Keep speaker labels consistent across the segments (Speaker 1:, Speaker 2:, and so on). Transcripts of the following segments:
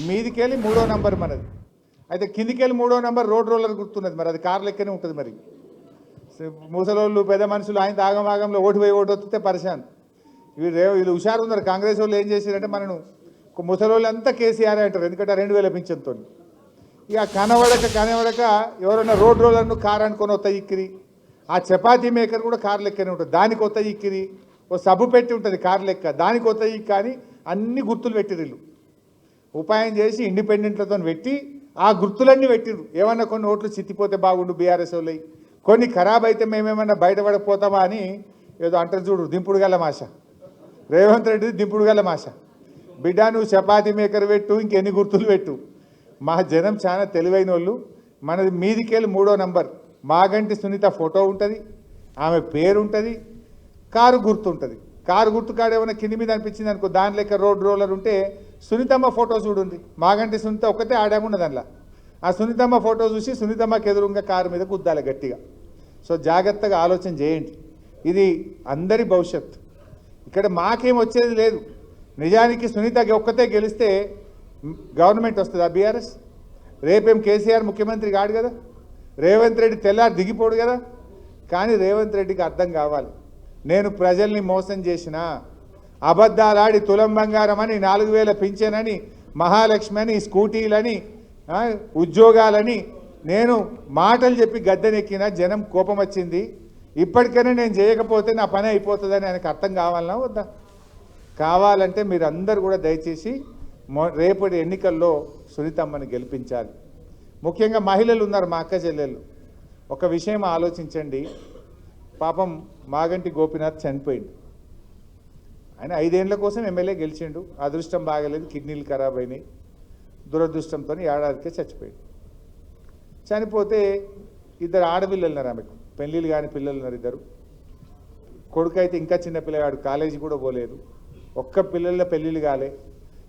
Speaker 1: మీదికెళ్ళి 3వ నంబర్ మనది. అయితే కిందికెళ్ళి 3వ నంబర్ రోడ్ రోలర్ గుర్తున్నది, మరి అది కారు లెక్కనే ఉంటుంది. మరి ముసలోళ్ళు పెద్ద మనుషులు ఆయన ఆగమాగంలో ఓటు పోయి ఓటు వస్తే పరిశాన్. వీళ్ళు హుషారు ఉన్నారు. కాంగ్రెస్ వాళ్ళు ఏం చేశారంటే మనను ముసలోళ్ళు అంతా కేసీఆర్ అంటారు, ఎందుకంటే 2000 పింఛన్తో. ఇక కనబడక ఎవరైనా రోడ్ రోలర్ను కారు అనుకొని వస్తా ఇక్కిరి. ఆ చపాతీ మేకర్ కూడా కారు లెక్కనే ఉంటుంది, దానికి వస్తా ఇక్కిరి. ఓ సబ్బు పెట్టి ఉంటుంది కారు లెక్క, దానికి వస్తా కానీ అన్ని గుర్తులు పెట్టిరు. ఉపాయం చేసి ఇండిపెండెంట్లతో పెట్టి ఆ గుర్తులన్నీ పెట్టిరు. ఏమన్నా కొన్ని ఓట్లు చిత్తిపోతే బాగుండు బీఆర్ఎస్ వాళ్ళవి, కొన్ని ఖరాబ్ అయితే మేమేమన్నా బయటపడకపోతామా అని ఏదో అంటారు చూడు, దింపుడు గల్ల మాష. రేవంత్ రెడ్డి దింపుడు గల్ల మాష. బిడ్డ నువ్వు చపాతీ మేకర్ పెట్టు, ఇంకెన్ని గుర్తులు పెట్టు. మా జనం చాలా తెలివైన వాళ్ళు. మనది మీదికెళ్ళి 3వ నంబర్ మాగంటి సునీత ఫోటో ఉంటుంది, ఆమె పేరు ఉంటుంది, కారు గుర్తు ఉంటుంది. కారు గుర్తు కాడ ఏమైనా కింది మీద అనిపించింది అనుకో, దాని లెక్క రోడ్ రోలర్ ఉంటే సునీతమ్మ ఫోటో చూడండి. మాగంటి సునీత ఒక్కతే ఆడామున్న దానిలో. ఆ సునీతమ్మ ఫోటో చూసి సునీతమ్మకి ఎదురుగా కారు మీద కుద్దాలి గట్టిగా. సో జాగ్రత్తగా ఆలోచన చేయండి, ఇది అందరి భవిష్యత్తు. ఇక్కడ మాకేం వచ్చేది లేదు. నిజానికి సునీతకి ఒక్కతే గెలిస్తే గవర్నమెంట్ వస్తుందా బీఆర్ఎస్? రేపేం కేసీఆర్ ముఖ్యమంత్రి కాడు కదా, రేవంత్ రెడ్డి తెల్లారి దిగిపోడు కదా. కానీ రేవంత్ రెడ్డికి అర్థం కావాలి, నేను ప్రజల్ని మోసం చేసిన, అబద్ధాలాడి తులం బంగారం అని 4000 పింఛనని, మహాలక్ష్మి అని, స్కూటీలని, ఉద్యోగాలని నేను మాటలు చెప్పి గద్దెనెక్కిన. జనం కోపం వచ్చింది. ఇప్పటికైనా నేను చేయకపోతే నా పని అయిపోతుందని ఆయనకు అర్థం కావాలన్నా వద్దా? కావాలంటే మీరు అందరూ కూడా దయచేసి రేపటి ఎన్నికల్లో సునీతమ్మని గెలిపించాలి. ముఖ్యంగా మహిళలు ఉన్నారు, మా అక్క చెల్లెళ్ళు. ఒక విషయం ఆలోచించండి. పాపం మాగంటి గోపీనాథ్ చనిపోయిండు. ఆయన 5 ఏళ్ల కోసం ఎమ్మెల్యే గెలిచిండు. అదృష్టం బాగలేదు, కిడ్నీలు ఖరాబ్ అయినాయి. దురదృష్టంతో ఏడాదికే చచ్చిపోయాడు. చనిపోతే 2 ఆడపిల్లలు ఉన్నారు ఆమెకు, పెళ్ళిళ్ళు కాని పిల్లలు ఉన్నారు 2. కొడుకు అయితే ఇంకా చిన్న పిల్లగాడు, కాలేజీ కూడా పోలేదు. ఒక్క పిల్లల పెళ్ళిళ్ళు కాలే,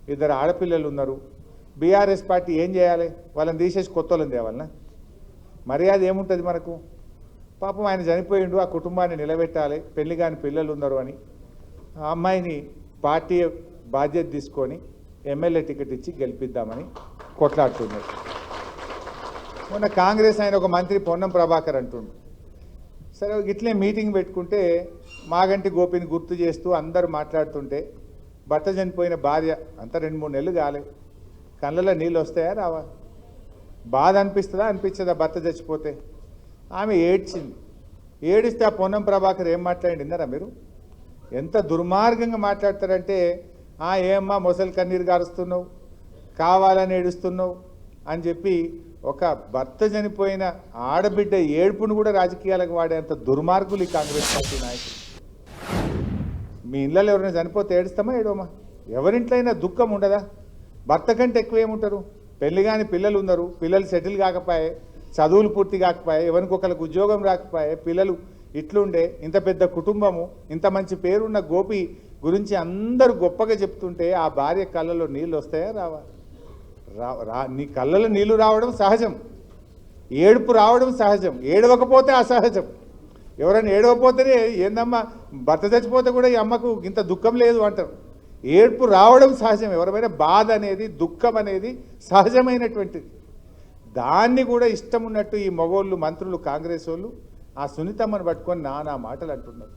Speaker 1: 2 ఆడపిల్లలు ఉన్నారు. బీఆర్ఎస్ పార్టీ ఏం చేయాలి? వాళ్ళని తీసేసి కొత్త వాళ్ళని తేవాలనా? మర్యాద ఏముంటుంది మనకు? పాపం ఆయన చనిపోయిండు, ఆ కుటుంబాన్ని నిలబెట్టాలి, పెళ్లి కాని పిల్లలు ఉన్నారు అని ఆ అమ్మాయిని పార్టీ బాధ్యత తీసుకొని ఎమ్మెల్యే టికెట్ ఇచ్చి గెలిపిద్దామని కొట్లాడుతున్నారు. మొన్న కాంగ్రెస్ ఆయన ఒక మంత్రి పొన్నం ప్రభాకర్ అంటుండు. సరే ఇట్లే మీటింగ్ పెట్టుకుంటే మాగంటి గోపిని గుర్తు చేస్తూ అందరూ మాట్లాడుతుంటే, భర్త చనిపోయిన భార్య అంతా 2-3 నెలలు కాలే, కళ్ళలో నీళ్ళు వస్తాయా రావా? బాధ అనిపిస్తుందా అనిపించదా? భర్త చచ్చిపోతే ఆమె ఏడ్చింది. ఏడిస్తే ఆ పొన్నం ప్రభాకర్ ఏం మాట్లాడిందరా మీరు? ఎంత దుర్మార్గంగా మాట్లాడతారంటే, ఏమ్మా మొసలి కన్నీరు గారుస్తున్నావు, కావాలని ఏడుస్తున్నావు అని చెప్పి ఒక భర్త చనిపోయిన ఆడబిడ్డ ఏడుపును కూడా రాజకీయాలకు వాడేంత దుర్మార్గులు ఈ కాంగ్రెస్ పార్టీ నాయకులు. మీ ఇళ్ళలో ఎవరైనా చనిపోతే ఏడుస్తామా ఏడోమా? ఎవరింట్లో అయినా దుఃఖం ఉండదా? భర్త కంటే ఎక్కువ ఏముంటారు? పెళ్లి కాని పిల్లలు ఉన్నారు, పిల్లలు సెటిల్ కాకపోయే, చదువులు పూర్తి కాకపోయే, ఎవరికొకరికి ఉద్యోగం రాకపోయే, పిల్లలు ఇట్లుండే, ఇంత పెద్ద కుటుంబము, ఇంత మంచి పేరున్న గోపి గురించి అందరూ గొప్పగా చెప్తుంటే ఆ భార్య కళ్ళలో నీళ్ళు వస్తాయా రావా? నీ కళ్ళలో నీళ్లు రావడం సహజం, ఏడుపు రావడం సహజం, ఏడవకపోతే అసహజం. ఎవరైనా ఏడవపోతేనే ఏందమ్మా భర్త చచ్చిపోతే కూడా ఈ అమ్మకు ఇంత దుఃఖం లేదు అంటారు. ఏడుపు రావడం సహజం. ఎవరైనా బాధ అనేది, దుఃఖం అనేది సహజమైనటువంటిది. దాన్ని కూడా ఇష్టం ఉన్నట్టు ఈ మగోళ్ళు మంత్రులు, కాంగ్రెస్ వాళ్ళు ఆ సునీతమ్మను పట్టుకొని నానా మాటలు అంటున్నారు,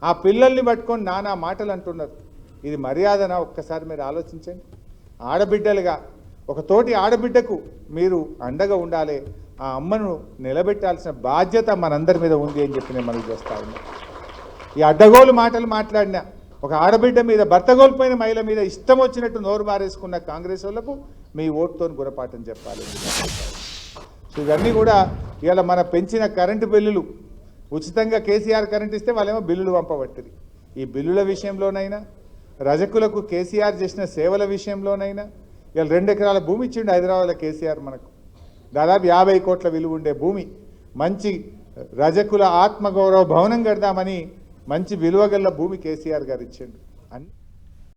Speaker 1: ఆ పిల్లల్ని పట్టుకొని నానా మాటలు అంటున్నారు. ఇది మర్యాదనా? ఒక్కసారి మీరు ఆలోచించండి. ఆడబిడ్డలుగా ఒక తోటి ఆడబిడ్డకు మీరు అండగా ఉండాలి, ఆ అమ్మను నిలబెట్టాల్సిన బాధ్యత మనందరి మీద ఉంది అని చెప్పి నేను మనకి చేస్తా ఉన్నా. ఈ అడ్డగోలు మాటలు మాట్లాడిన ఒక ఆడబిడ్డ మీద, భర్త కోల్పోయిన మహిళ మీద ఇష్టం వచ్చినట్టు నోరు మారేసుకున్న కాంగ్రెస్ వాళ్ళకు మీ ఓటుతో గురపాఠం చెప్పాలి. సో ఇవన్నీ కూడా ఇవాళ మన పెంచిన కరెంటు బిల్లులు, ఉచితంగా కేసీఆర్ కరెంట్ ఇస్తే వాళ్ళేమో బిల్లులు పంపబట్టింది. ఈ బిల్లుల విషయంలోనైనా, రజకులకు కేసీఆర్ చేసిన సేవల విషయంలోనైనా, ఇవాళ 2 ఎకరాల భూమి ఇచ్చిండు హైదరాబాద్లో కేసీఆర్. మనకు దాదాపు 50 కోట్ల విలువ ఉండే భూమి, మంచి రజకుల ఆత్మగౌరవ భవనం కడదామని మంచి విలువగల భూమి కేసీఆర్ గారు ఇచ్చిండు.